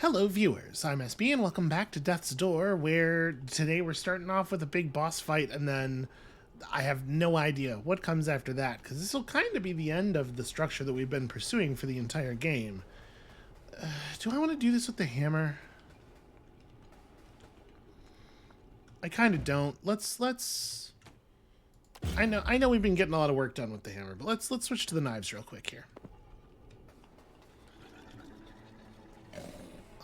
Hello viewers, I'm SB and welcome back to Death's Door, where today we're starting off with a big boss fight and then I have no idea what comes after that, because this will kind of be the end of the structure that we've been pursuing for the entire game. Do I want to do this with the hammer? I kind of don't. Let's... I know we've been getting a lot of work done with the hammer, but let's switch to the knives real quick here.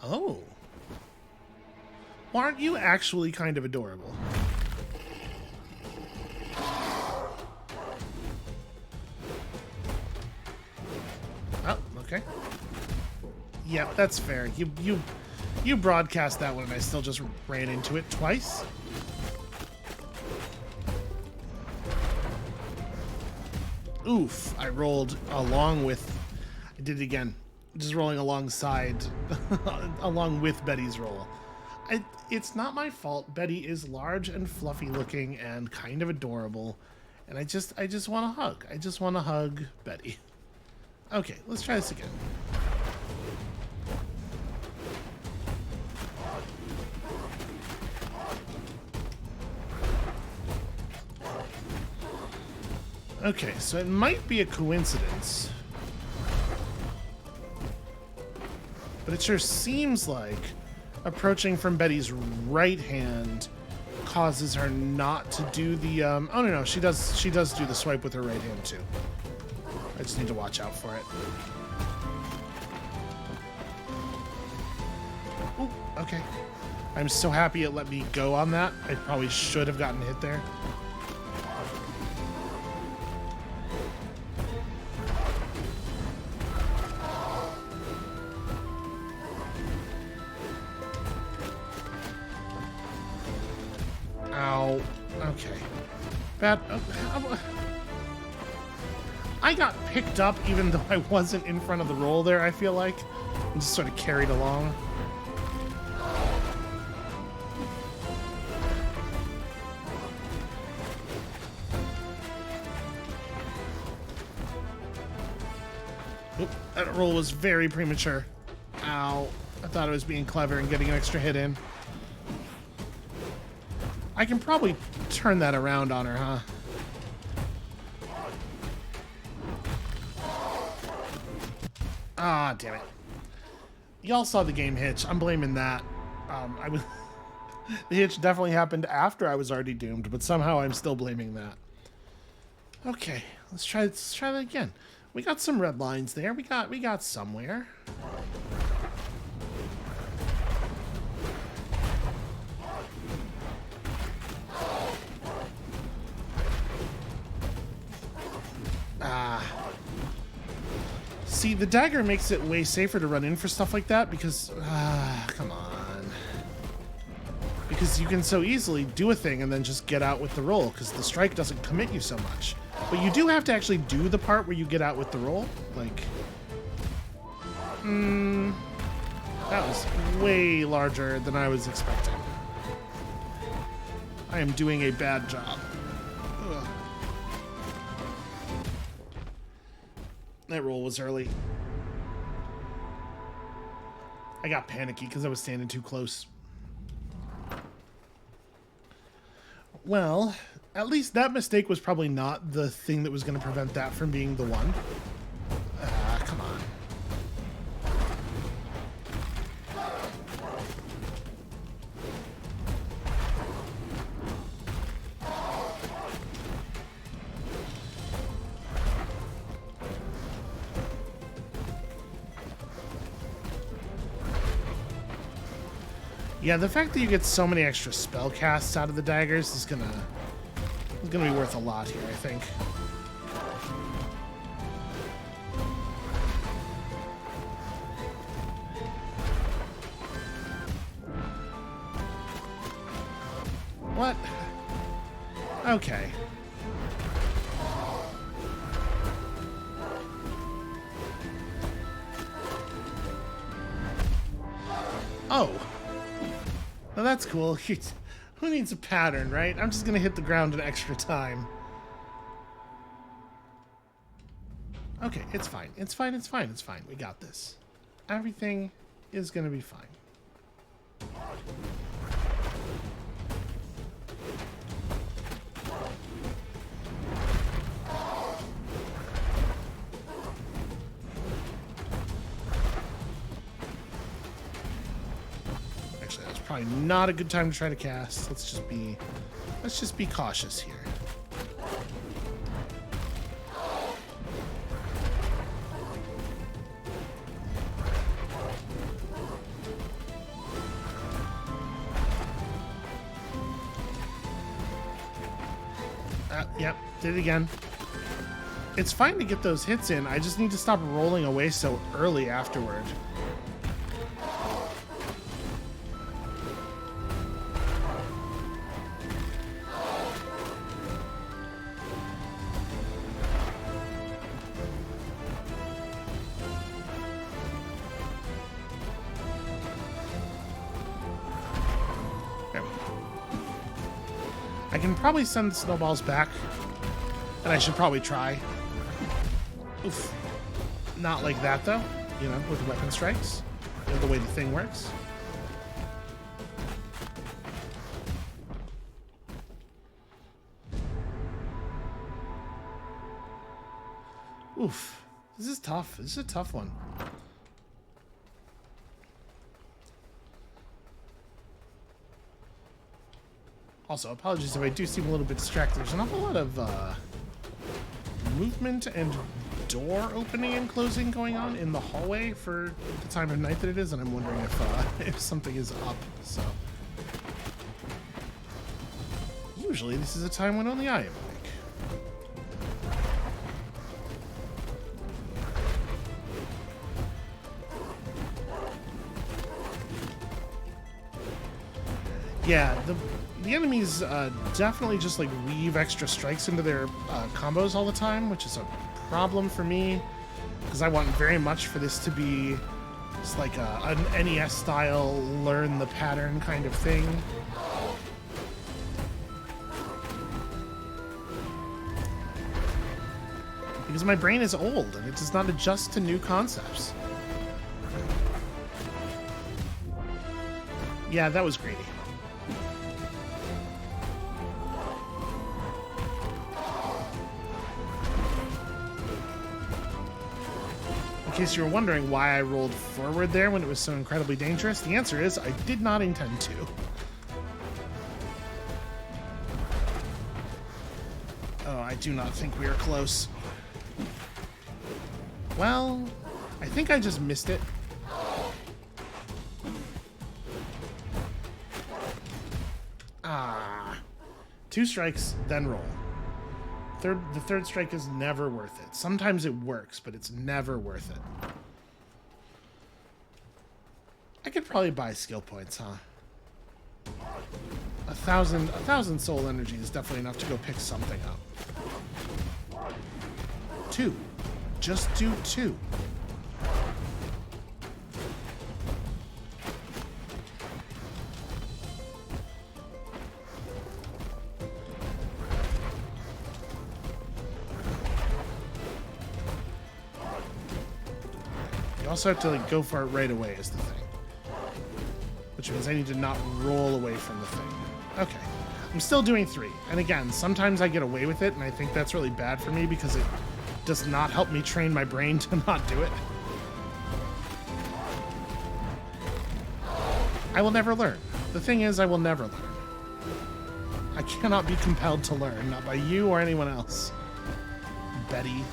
Oh. Well, aren't you actually kind of adorable? Oh, okay. Yeah, that's fair. You broadcast that one and I still just ran into it twice. Oof, I rolled along with... I did it again. Just rolling alongside, along with Betty's roll. It's not my fault. Betty is large and fluffy looking and kind of adorable. And I just want to hug. I just want to hug Betty. Okay, let's try this again. Okay, so it might be a coincidence, but it sure seems like approaching from Betty's right hand causes her not to do the oh no, she does do the swipe with her right hand too. I just need to watch out for it. Ooh, okay. I'm so happy it let me go on that. I probably should have gotten hit there. Ow. Okay. Bad. I got picked up even though I wasn't in front of the roll there, I feel like. I'm just sort of carried along. Oop, that roll was very premature. Ow. I thought I was being clever and getting an extra hit in. I can probably turn that around on her, huh? Ah, damn it. Y'all saw the game hitch. I'm blaming that. The hitch definitely happened after I was already doomed, but somehow I'm still blaming that. Okay, let's try that again. We got some red lines there. We got somewhere. See, the dagger makes it way safer to run in for stuff like that because, come on. Because you can so easily do a thing and then just get out with the roll because the strike doesn't commit you so much. But you do have to actually do the part where you get out with the roll. Like, that was way larger than I was expecting. I am doing a bad job. Ugh. That roll was early. I got panicky because I was standing too close. Well, at least that mistake was probably not the thing that was going to prevent that from being the one. Come on. Yeah, the fact that you get so many extra spell casts out of the daggers is gonna be worth a lot here, I think. What? Okay. Oh. Well, that's cool. Who needs a pattern, right? I'm just gonna hit the ground an extra time. Okay, it's fine. It's fine. It's fine. It's fine. We got this. Everything is going to be fine. Actually, that's probably not a good time to try to cast. Let's just be cautious here. Yep, did it again. It's fine to get those hits in. I just need to stop rolling away so early afterward. I can probably send the snowballs back, and I should probably try. Oof. Not like that, though, you know, with weapon strikes, you know, the way the thing works. Oof. This is tough. This is a tough one. Also, apologies if I do seem a little bit distracted. There's an awful lot of movement and door opening and closing going on in the hallway for the time of night that it is, and I'm wondering if something is up. So usually this is a time when only I am awake. Yeah, the enemies definitely just like weave extra strikes into their combos all the time, which is a problem for me because I want very much for this to be just like an NES style learn the pattern kind of thing. Because my brain is old and it does not adjust to new concepts. Yeah, that was greedy. In case you were wondering why I rolled forward there when it was so incredibly dangerous, the answer is I did not intend to. Oh, I do not think we are close. Well, I think I just missed it. Ah. 2 strikes, then roll. The third strike is never worth it. Sometimes it works, but it's never worth it. I could probably buy skill points, huh? 1,000 soul energy is definitely enough to go pick something up. 2. Just do 2. You also have to like go for it right away is the thing. Which means I need to not roll away from the thing. Okay. I'm still doing 3. And again, sometimes I get away with it, and I think that's really bad for me because it does not help me train my brain to not do it. I will never learn. The thing is, I will never learn. I cannot be compelled to learn, not by you or anyone else. Betty.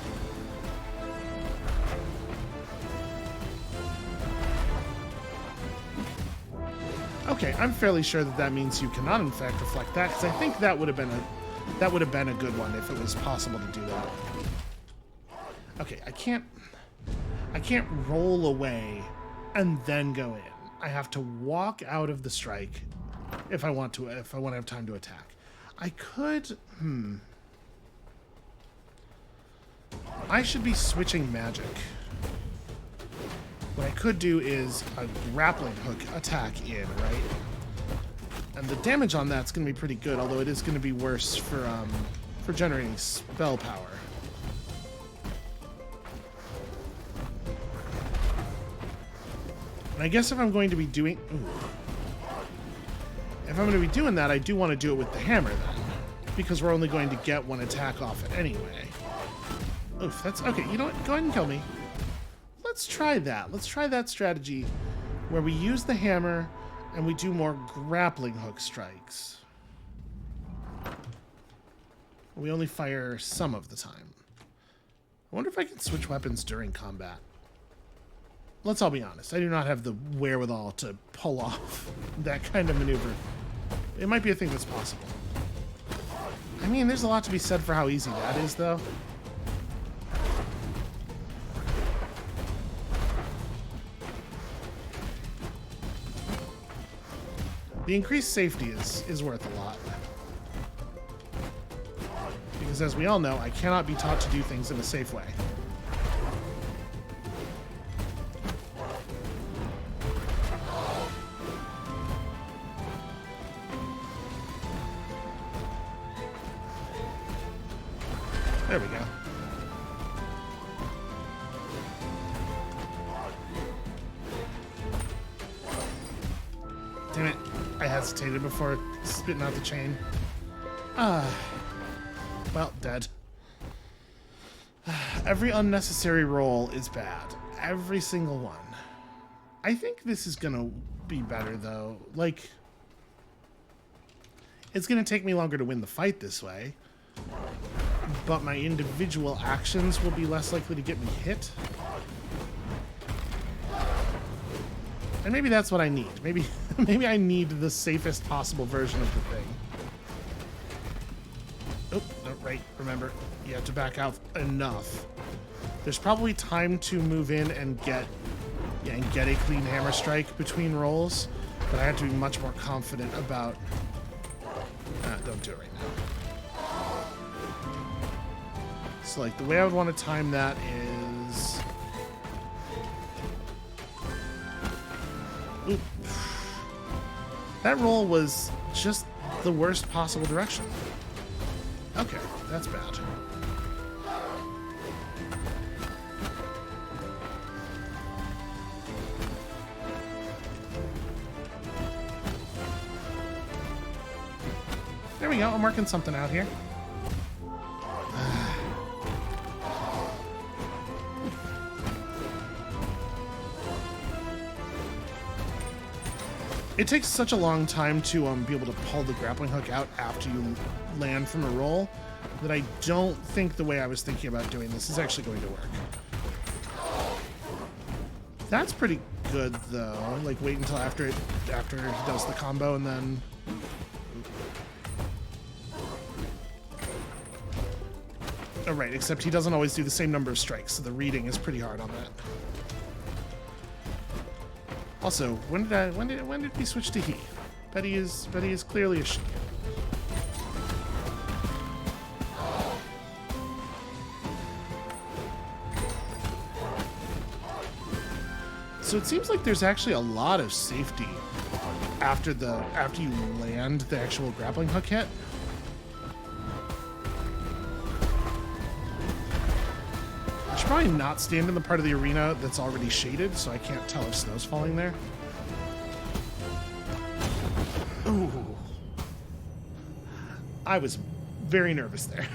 Okay, I'm fairly sure that means you cannot in fact reflect that, because I think that would have been a good one if it was possible to do that. Okay, I can't roll away and then go in. I have to walk out of the strike if I want to have time to attack. I could I should be switching magic. What I could do is a grappling hook attack in, right? And the damage on that's going to be pretty good, although it is going to be worse for generating spell power. And I guess if I'm going to be doing... If I'm going to be doing that, I do want to do it with the hammer then. Because we're only going to get one attack off it anyway. Oof, that's... Okay, you know what? Go ahead and kill me. Let's try that. Let's try that strategy where we use the hammer and we do more grappling hook strikes. We only fire some of the time. I wonder if I can switch weapons during combat. Let's all be honest. I do not have the wherewithal to pull off that kind of maneuver. It might be a thing that's possible. I mean, there's a lot to be said for how easy that is, though. The increased safety is worth a lot. Because as we all know, I cannot be taught to do things in a safe way. There we go. Damn it. I hesitated before spitting out the chain. Well, dead. Every unnecessary roll is bad. Every single one. I think this is gonna be better, though. Like, it's gonna take me longer to win the fight this way. But my individual actions will be less likely to get me hit. And maybe that's what I need. Maybe I need the safest possible version of the thing. Oh, no, right. Remember, you have to back out enough. There's probably time to move in and get a clean hammer strike between rolls, but I have to be much more confident about... don't do it right now. So, like, the way I would want to time that is... Oop. That roll was just the worst possible direction. Okay, that's bad. There we go, I'm working something out here. It takes such a long time to be able to pull the grappling hook out after you land from a roll that I don't think the way I was thinking about doing this is actually going to work. That's pretty good, though. Like, wait until after he does the combo and then... Oh, right, except he doesn't always do the same number of strikes, so the reading is pretty hard on that. Also, when did we switch to he? Betty is clearly a she. So it seems like there's actually a lot of safety after you land the actual grappling hook hit. I should probably not stand in the part of the arena that's already shaded, so I can't tell if snow's falling there. Ooh. I was very nervous there.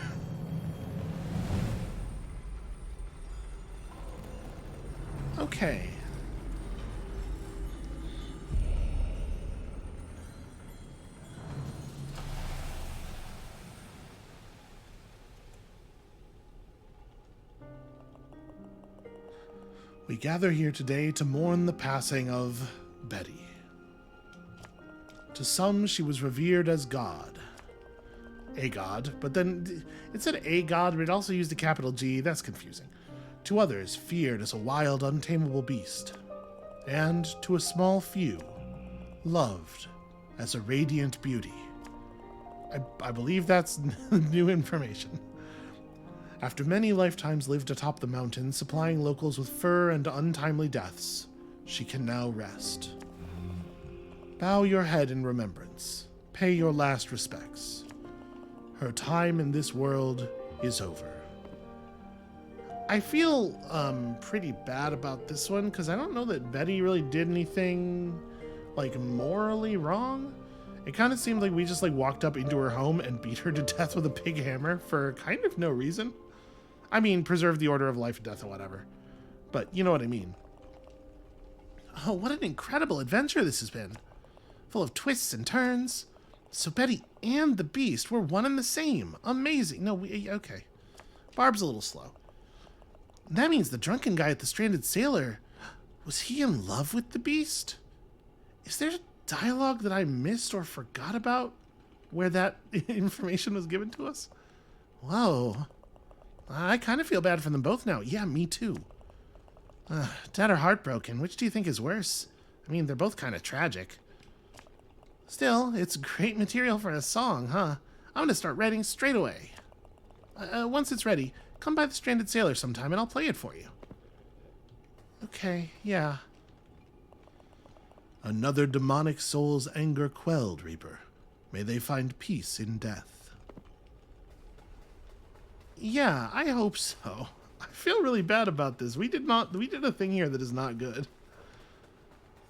Okay. We gather here today to mourn the passing of Betty. To some, she was revered as God. A god, but then it said a god, but it also used a capital G. That's confusing. To others, feared as a wild, untamable beast. And to a small few, loved as a radiant beauty. I believe that's new information. After many lifetimes lived atop the mountain, supplying locals with fur and untimely deaths, she can now rest. Bow your head in remembrance. Pay your last respects. Her time in this world is over. I feel pretty bad about this one because I don't know that Betty really did anything like morally wrong. It kind of seemed like we just like walked up into her home and beat her to death with a big hammer for kind of no reason. I mean, preserve the order of life and death or whatever. But you know what I mean. Oh, what an incredible adventure this has been. Full of twists and turns. So Betty and the Beast were one and the same. Amazing. No, okay. Barb's a little slow. That means the drunken guy at the Stranded Sailor, was he in love with the Beast? Is there dialogue that I missed or forgot about where that information was given to us? Whoa. I kind of feel bad for them both now. Yeah, me too. Dead or heartbroken, which do you think is worse? I mean, they're both kind of tragic. Still, it's great material for a song, huh? I'm going to start writing straight away. Once it's ready, come by the Stranded Sailor sometime and I'll play it for you. Okay, yeah. Another demonic soul's anger quelled, Reaper. May they find peace in death. Yeah, I hope so. I feel really bad about this. We did a thing here that is not good.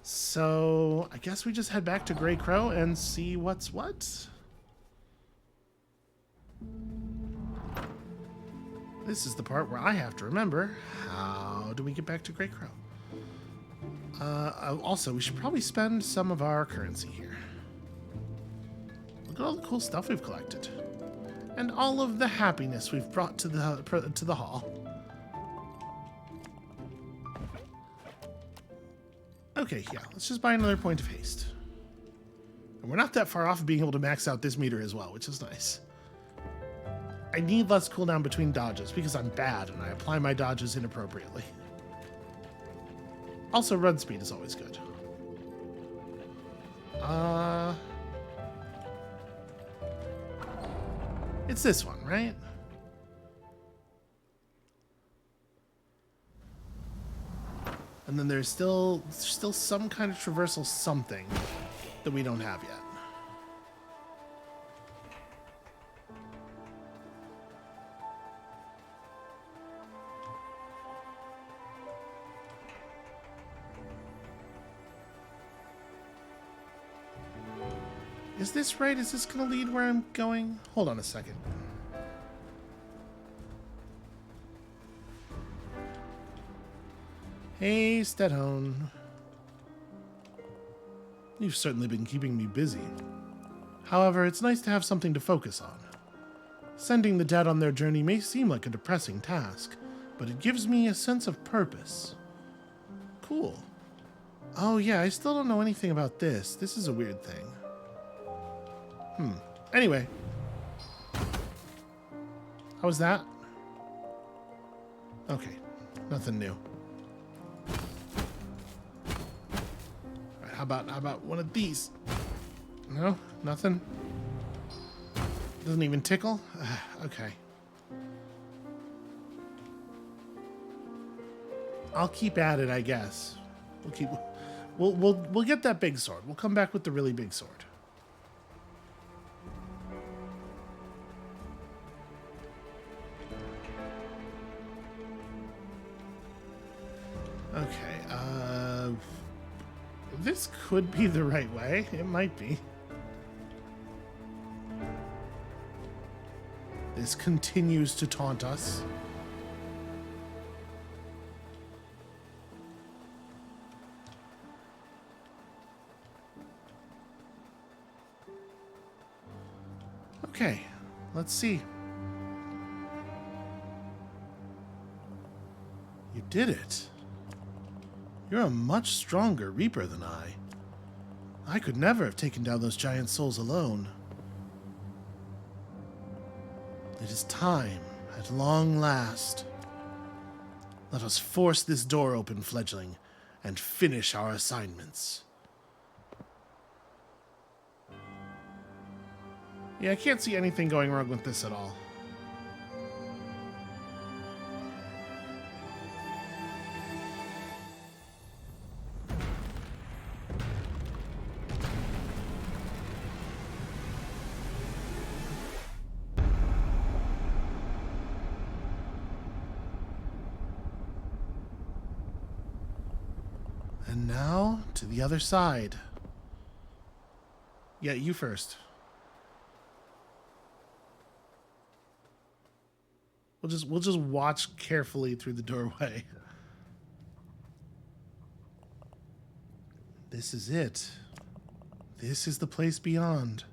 So, I guess we just head back to Grey Crow and see what's what. This is the part where I have to remember, how do we get back to Grey Crow? Also, we should probably spend some of our currency here. Look at all the cool stuff we've collected. And all of the happiness we've brought to the hall. Okay, yeah, let's just buy another point of haste. And we're not that far off of being able to max out this meter as well, which is nice. I need less cooldown between dodges because I'm bad and I apply my dodges inappropriately. Also, run speed is always good. It's this one, right? And then there's still some kind of traversal something that we don't have yet. Is this right? Is this going to lead where I'm going? Hold on a second. Hey, Stedhone. You've certainly been keeping me busy. However, it's nice to have something to focus on. Sending the dead on their journey may seem like a depressing task, but it gives me a sense of purpose. Cool. Oh yeah, I still don't know anything about this. This is a weird thing. Anyway. How was that? Okay. Nothing new. Alright, how about one of these? No? Nothing? Doesn't even tickle? Okay. I'll keep at it, I guess. We'll get that big sword. We'll come back with the really big sword. Okay, this could be the right way. It might be. This continues to taunt us. Okay, let's see. You did it. You're a much stronger Reaper than I. I could never have taken down those giant souls alone. It is time, at long last. Let us force this door open, fledgling, and finish our assignments. Yeah, I can't see anything going wrong with this at all. And now to the other side. Yeah, you first. We'll just watch carefully through the doorway. This is it. This is the place beyond,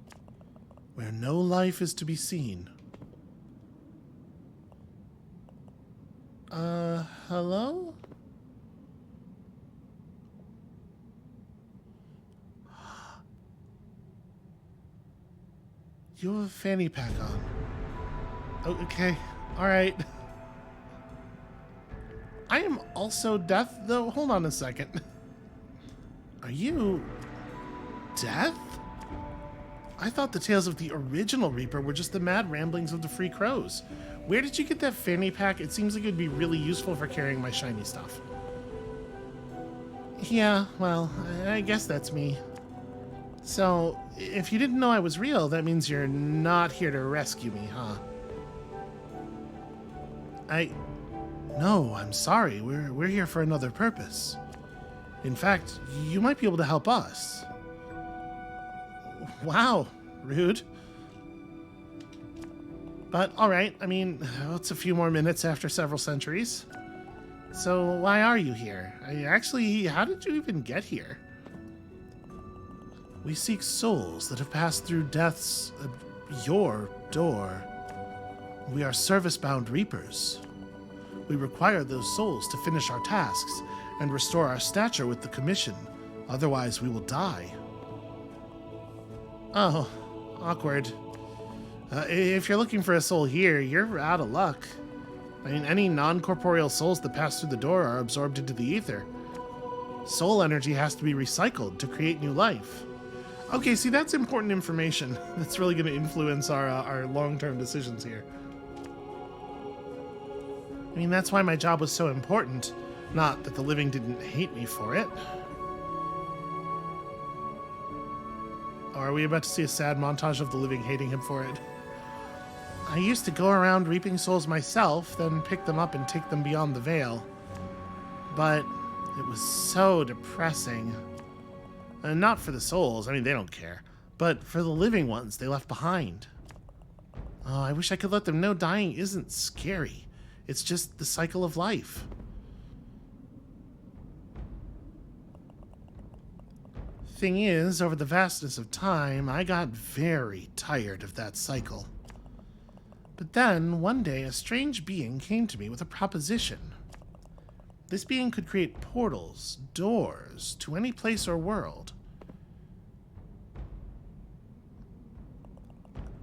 where no life is to be seen. Hello? You have a fanny pack on. Oh, okay. Alright. I am also Death, though. Hold on a second. Are you... Death? I thought the tales of the original Reaper were just the mad ramblings of the Free Crows. Where did you get that fanny pack? It seems like it'd be really useful for carrying my shiny stuff. Yeah, well, I guess that's me. So, if you didn't know I was real, that means you're not here to rescue me, huh? No, I'm sorry. We're here for another purpose. In fact, you might be able to help us. Wow, rude. But, alright, I mean, it's a few more minutes after several centuries. So, why are you here? Actually, how did you even get here? We seek souls that have passed through death's... your door. We are service-bound reapers. We require those souls to finish our tasks and restore our stature with the commission. Otherwise, we will die. Oh, awkward. If you're looking for a soul here, you're out of luck. I mean, any non-corporeal souls that pass through the door are absorbed into the ether. Soul energy has to be recycled to create new life. Okay, see, that's important information. That's really going to influence our long-term decisions here. I mean, that's why my job was so important. Not that the living didn't hate me for it. Or are we about to see a sad montage of the living hating him for it? I used to go around reaping souls myself, then pick them up and take them beyond the veil. But it was so depressing. And not for the souls, I mean, they don't care. But for the living ones they left behind. Oh, I wish I could let them know dying isn't scary. It's just the cycle of life. Thing is, over the vastness of time, I got very tired of that cycle. But then, one day, a strange being came to me with a proposition. This being could create portals, doors, to any place or world.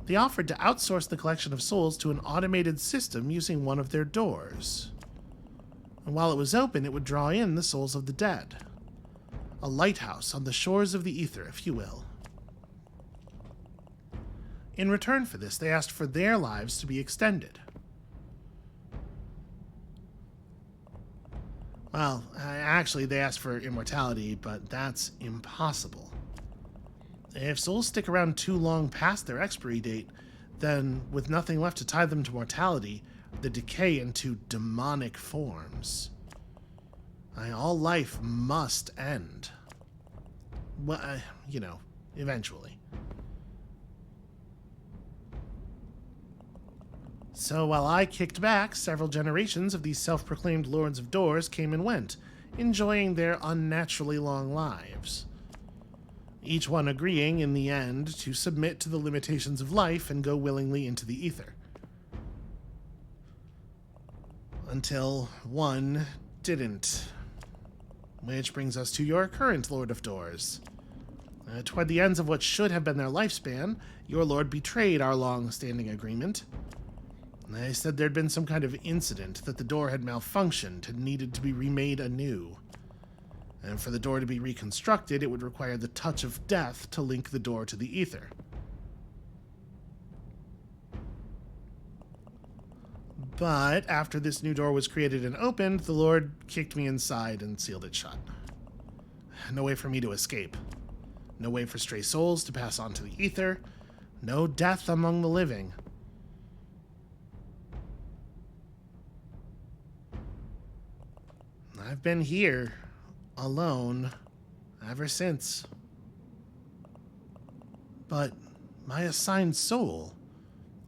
They offered to outsource the collection of souls to an automated system using one of their doors. And while it was open, it would draw in the souls of the dead. A lighthouse on the shores of the ether, if you will. In return for this, they asked for their lives to be extended. Well, actually, they asked for immortality, but that's impossible. If souls stick around too long past their expiry date, then, with nothing left to tie them to mortality, they decay into demonic forms. All life must end. Well, eventually. So while I kicked back, several generations of these self-proclaimed Lords of Doors came and went, enjoying their unnaturally long lives. Each one agreeing, in the end, to submit to the limitations of life and go willingly into the ether. Until one didn't. Which brings us to your current Lord of Doors. Toward the ends of what should have been their lifespan, your lord betrayed our long-standing agreement. They said there'd been some kind of incident, that the door had malfunctioned and needed to be remade anew. And for the door to be reconstructed, it would require the touch of death to link the door to the ether. But after this new door was created and opened, the Lord kicked me inside and sealed it shut. No way for me to escape. No way for stray souls to pass on to the ether. No death among the living. I've been here alone ever since. But my assigned soul,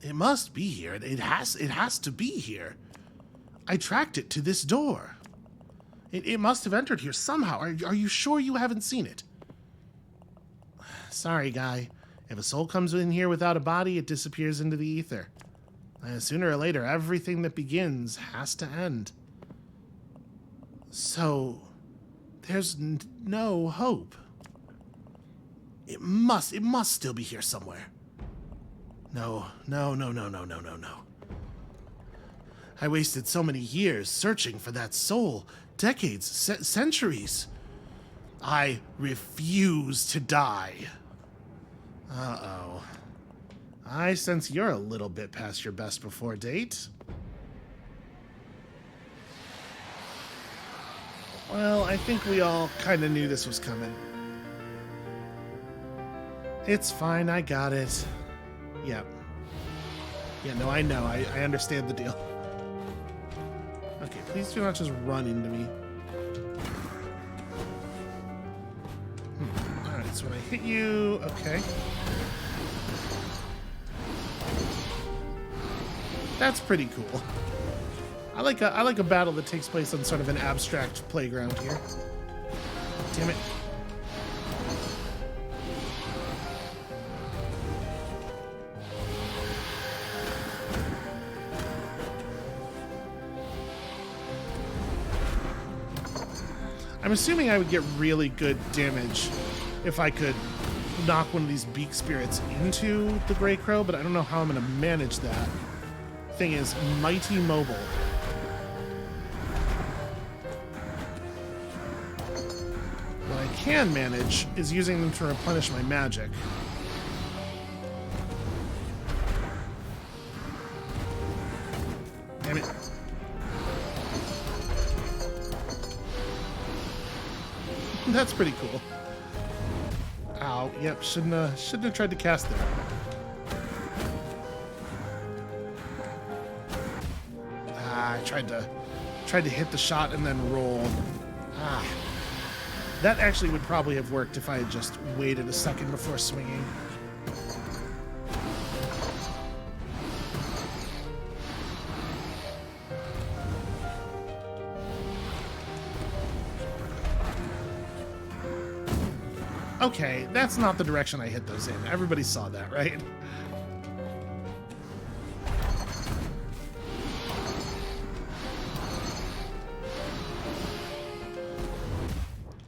it must be here. It has to be here. I tracked it to this door. It must have entered here somehow. Are you sure you haven't seen it? Sorry, guy. If a soul comes in here without a body, it disappears into the ether. Sooner or later, everything that begins has to end. So, there's no hope. It must still be here somewhere. No. I wasted so many years searching for that soul. Decades, centuries. I refuse to die. Uh-oh. I sense you're a little bit past your best before date. Well, I think we all kind of knew this was coming. It's fine, I got it. Yep. Yeah, no, I know. I understand the deal. Okay, please do not just run into me. Alright, so when I hit you... Okay. That's pretty cool. I like a battle that takes place on sort of an abstract playground here. Damn it. I'm assuming I would get really good damage if I could knock one of these beak spirits into the Grey Crow, but I don't know how I'm going to manage that. Thing is mighty mobile. What I can manage is using them to replenish my magic. Damn it. That's pretty cool. Ow, yep, shouldn't have tried to cast there. I tried to hit the shot and then roll. That actually would probably have worked if I had just waited a second before swinging. Okay, that's not the direction I hit those in. Everybody saw that, right?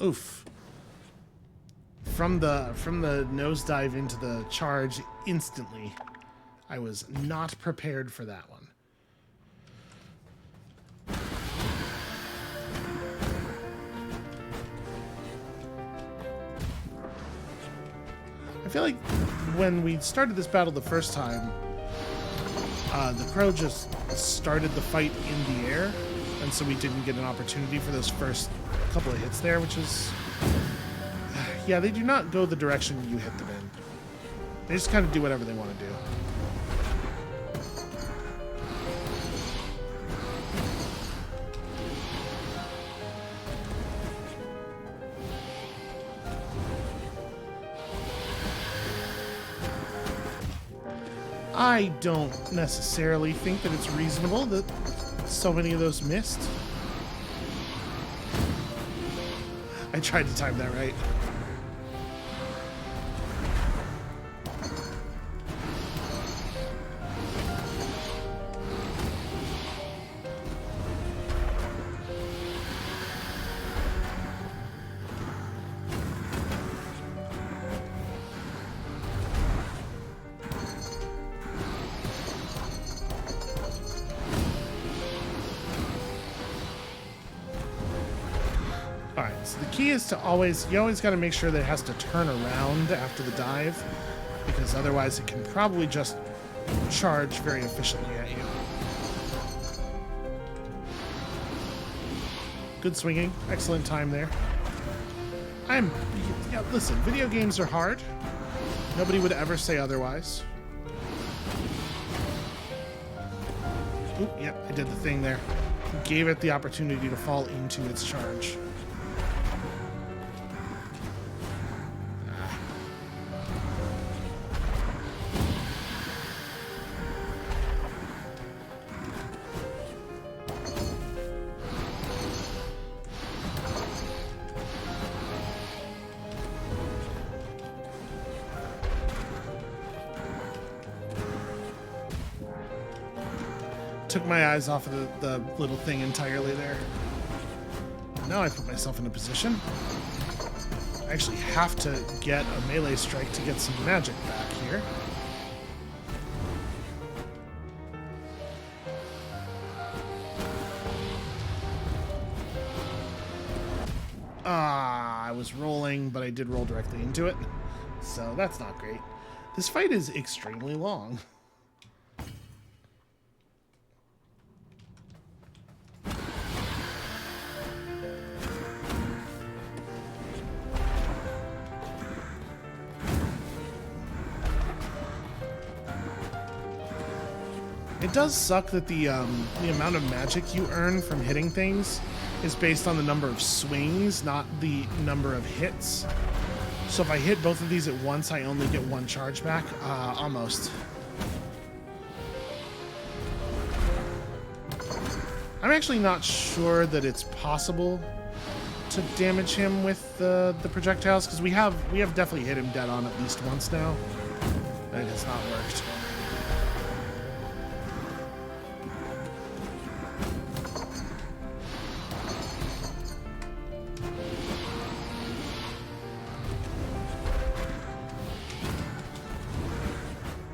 Oof. From the nosedive into the charge instantly. I was not prepared for that one. I feel like when we started this battle the first time, the crow just started the fight in the air, and so we didn't get an opportunity for those first couple of hits there, which is... Yeah, they do not go the direction you hit them in. They just kind of do whatever they want to do. I don't necessarily think that it's reasonable that so many of those missed. I tried to time that right. Alright, so the key is to you always got to make sure that it has to turn around after the dive, because otherwise it can probably just charge very efficiently at you. Good swinging. Excellent time there. Listen, video games are hard. Nobody would ever say otherwise. Oop, yep, I did the thing there. Gave it the opportunity to fall into its charge. took my eyes off of the little thing entirely there. Now I put myself in a position. I actually have to get a melee strike to get some magic back here. I was rolling, but I did roll directly into it. So that's not great. This fight is extremely long. It does suck that the amount of magic you earn from hitting things is based on the number of swings, not the number of hits. So if I hit both of these at once, I only get one charge back. Almost. I'm actually not sure that it's possible to damage him with the projectiles, because we have definitely hit him dead on at least once now. And it has not worked.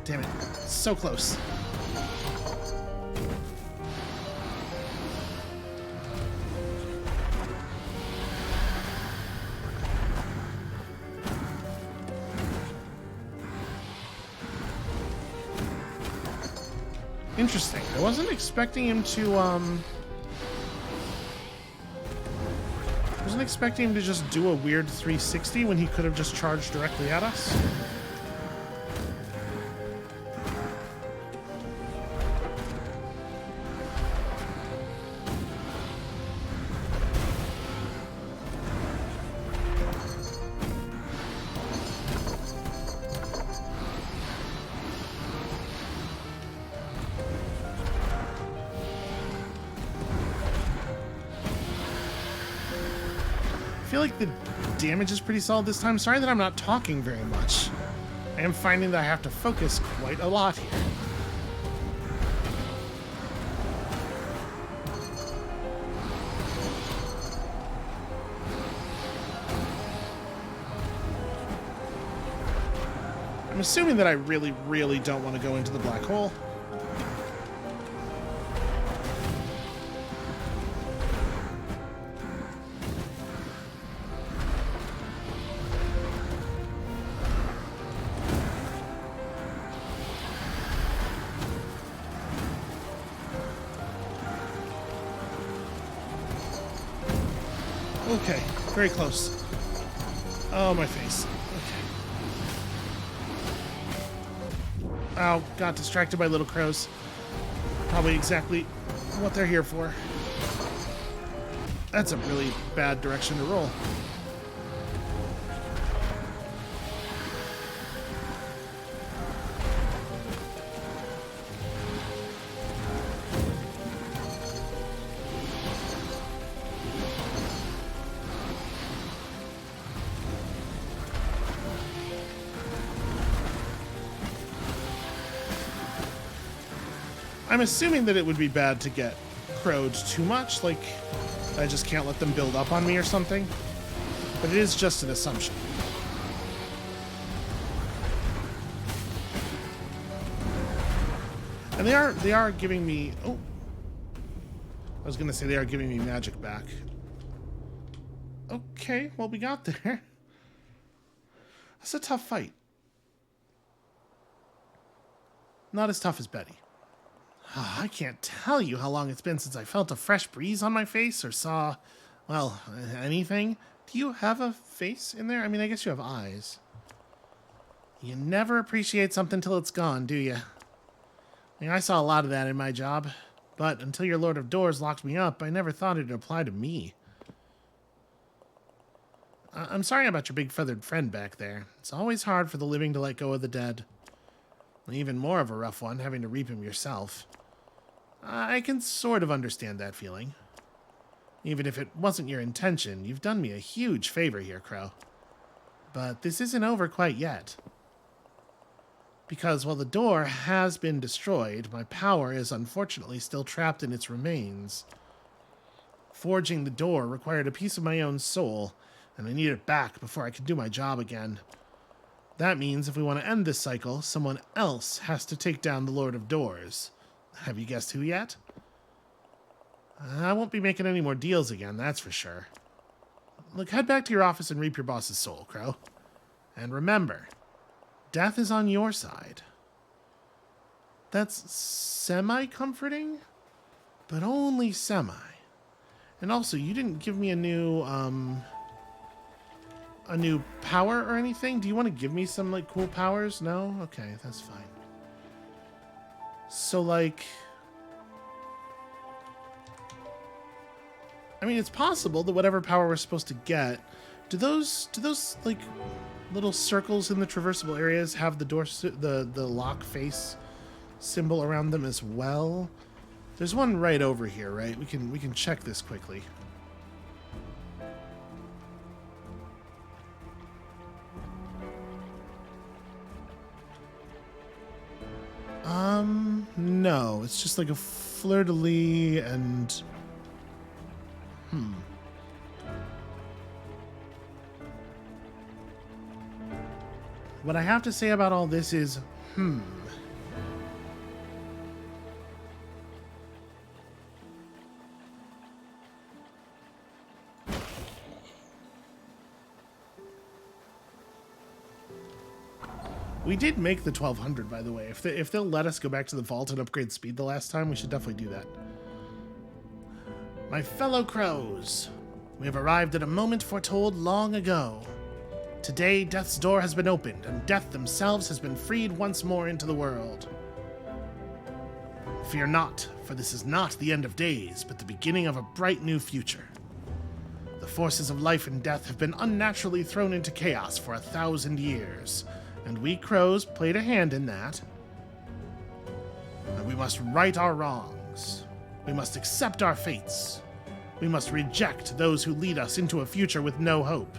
Damn it. So close. Interesting. I wasn't expecting him to, just do a weird 360 when he could have just charged directly at us. I feel like the damage is pretty solid this time. Sorry that I'm not talking very much. I am finding that I have to focus quite a lot here. I'm assuming that I really, really don't want to go into the black hole. Okay, very close. Oh, my face. Okay. Oh, got distracted by little crows. Probably exactly what they're here for. That's a really bad direction to roll. I'm assuming that it would be bad to get crowed too much, like I just can't let them build up on me or something. But it is just an assumption. And they are giving me... Oh. I was going to say they are giving me magic back. Okay, well, we got there. That's a tough fight. Not as tough as Betty. Oh, I can't tell you how long it's been since I felt a fresh breeze on my face or saw, well, anything. Do you have a face in there? I mean, I guess you have eyes. You never appreciate something till it's gone, do you? I mean, I saw a lot of that in my job, but until your Lord of Doors locked me up, I never thought it'd apply to me. I'm sorry about your big feathered friend back there. It's always hard for the living to let go of the dead. Even more of a rough one, having to reap him yourself. I can sort of understand that feeling. Even if it wasn't your intention, you've done me a huge favor here, Crow. But this isn't over quite yet. Because while the door has been destroyed, my power is unfortunately still trapped in its remains. Forging the door required a piece of my own soul, and I need it back before I can do my job again. That means if we want to end this cycle, someone else has to take down the Lord of Doors. Have you guessed who yet? I won't be making any more deals again, that's for sure. Look, head back to your office and reap your boss's soul, Crow. And remember, death is on your side. That's semi-comforting, but only semi. And also, you didn't give me a new power or anything? Do you want to give me some, like, cool powers? No? Okay, that's fine. So, like... I mean, it's possible that whatever power we're supposed to get... Do those like, little circles in the traversable areas have the door... the lock face symbol around them as well? There's one right over here, right? We can check this quickly. No. It's just like a fleur-de-lis and... What I have to say about all this is, We did make the 1200, by the way. If they'll let us go back to the vault and upgrade speed the last time, we should definitely do that. My fellow crows, we have arrived at a moment foretold long ago. Today, Death's door has been opened, and Death themselves has been freed once more into the world. Fear not, for this is not the end of days, but the beginning of a bright new future. The forces of life and death have been unnaturally thrown into chaos for 1,000 years, and we crows played a hand in that. And we must right our wrongs. We must accept our fates. We must reject those who lead us into a future with no hope.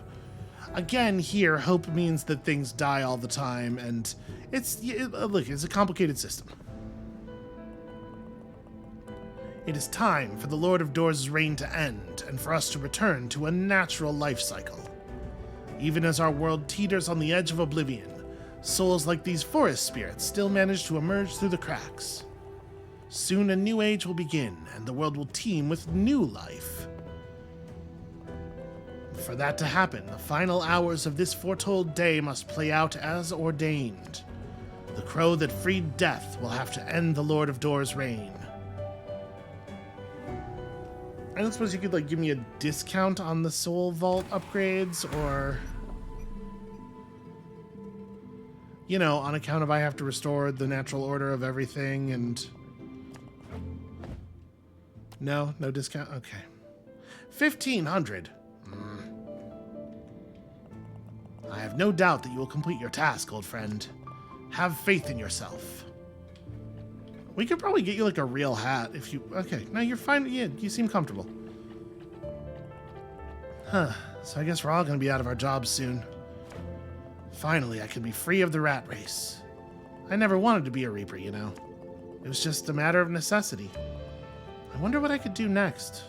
Again, here, hope means that things die all the time, and look, it's a complicated system. It is time for the Lord of Doors' reign to end, and for us to return to a natural life cycle. Even as our world teeters on the edge of oblivion, souls like these forest spirits still manage to emerge through the cracks. Soon a new age will begin, and the world will teem with new life. For that to happen, the final hours of this foretold day must play out as ordained. The crow that freed death will have to end the Lord of Doors' reign. I don't suppose you could, like, give me a discount on the Soul Vault upgrades, or... You know, on account of I have to restore the natural order of everything, and... No discount? Okay. 1,500. I have no doubt that you will complete your task, old friend. Have faith in yourself. We could probably get you, like, a real hat if you... Okay, no, you're fine. Yeah, you seem comfortable. Huh. So I guess we're all gonna be out of our jobs soon. Finally, I can be free of the rat race. I never wanted to be a Reaper, you know. It was just a matter of necessity. I wonder what I could do next.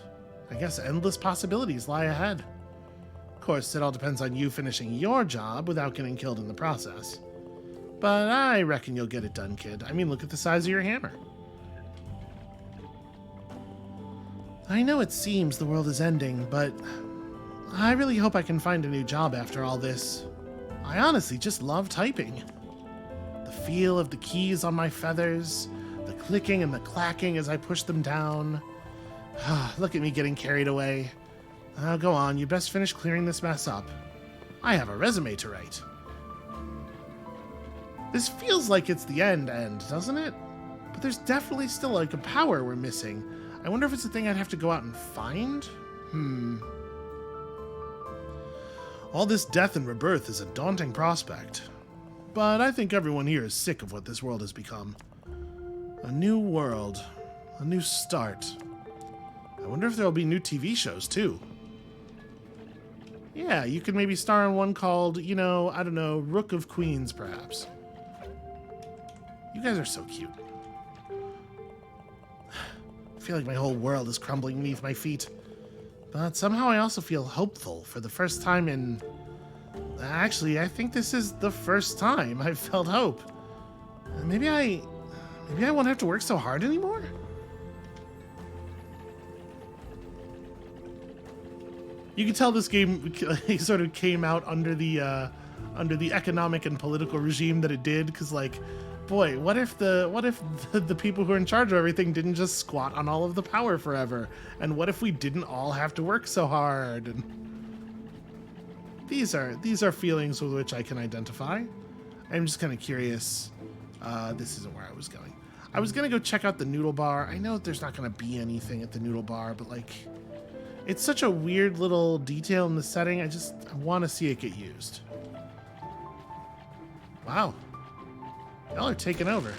I guess endless possibilities lie ahead. Of course, it all depends on you finishing your job without getting killed in the process. But I reckon you'll get it done, kid. I mean, look at the size of your hammer. I know it seems the world is ending, but I really hope I can find a new job after all this. I honestly just love typing. The feel of the keys on my feathers, the clicking and the clacking as I push them down. Look at me getting carried away. Go on, you best finish clearing this mess up. I have a resume to write. This feels like it's the end, doesn't it? But there's definitely still, like, a power we're missing. I wonder if it's a thing I'd have to go out and find? All this death and rebirth is a daunting prospect. But I think everyone here is sick of what this world has become. A new world. A new start. I wonder if there'll be new TV shows, too. Yeah, you could maybe star in one called, you know, I don't know, Rook of Queens, perhaps. You guys are so cute. I feel like my whole world is crumbling beneath my feet. But somehow I also feel hopeful for the first time in... Actually, I think this is the first time I've felt hope. Maybe I won't have to work so hard anymore? You can tell this game sort of came out under the economic and political regime that it did, because, like, boy, what if the people who are in charge of everything didn't just squat on all of the power forever? And what if we didn't all have to work so hard? And these are feelings with which I can identify. I'm just kind of curious. This isn't where I was going. I was gonna go check out the noodle bar. I know there's not gonna be anything at the noodle bar, but like, it's such a weird little detail in the setting. I want to see it get used. Wow. Y'all are taking over.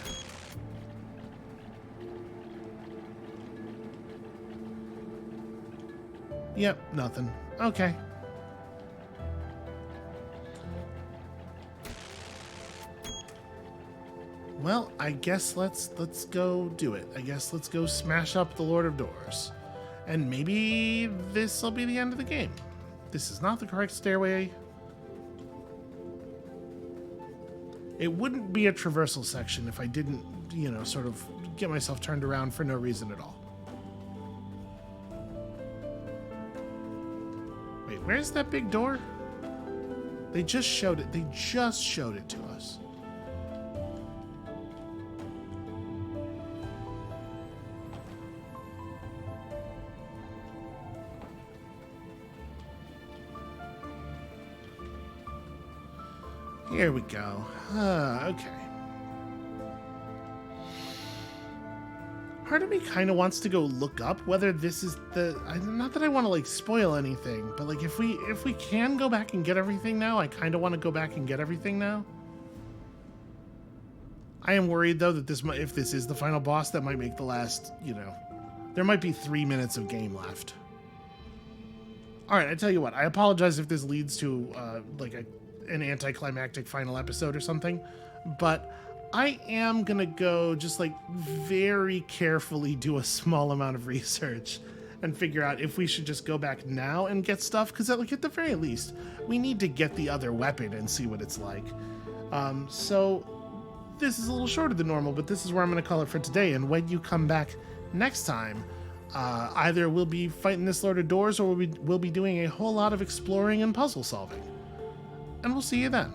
Yep, nothing. Okay. Well, I guess let's go do it. I guess let's go smash up the Lord of Doors. And maybe this will be the end of the game. This is not the correct stairway. It wouldn't be a traversal section if I didn't, you know, sort of get myself turned around for no reason at all. Wait, where's that big door? They just showed it. They just showed it to us. Here we go. Okay. Part of me kind of wants to go look up whether this is the... Not that I want to, like, spoil anything, but, like, if we can go back and get everything now, I kind of want to go back and get everything now. I am worried, though, that if this is the final boss, that might make the last, you know... There might be 3 minutes of game left. Alright, I tell you what. I apologize if this leads to, like, an anticlimactic final episode or something, but I am gonna go just like very carefully do a small amount of research and figure out if we should just go back now and get stuff, because like at the very least we need to get the other weapon and see what it's like. So this is a little shorter than normal, but this is where I'm gonna call it for today. And when you come back next time, either we'll be fighting this Lord of Doors or we'll be doing a whole lot of exploring and puzzle solving. And we'll see you then.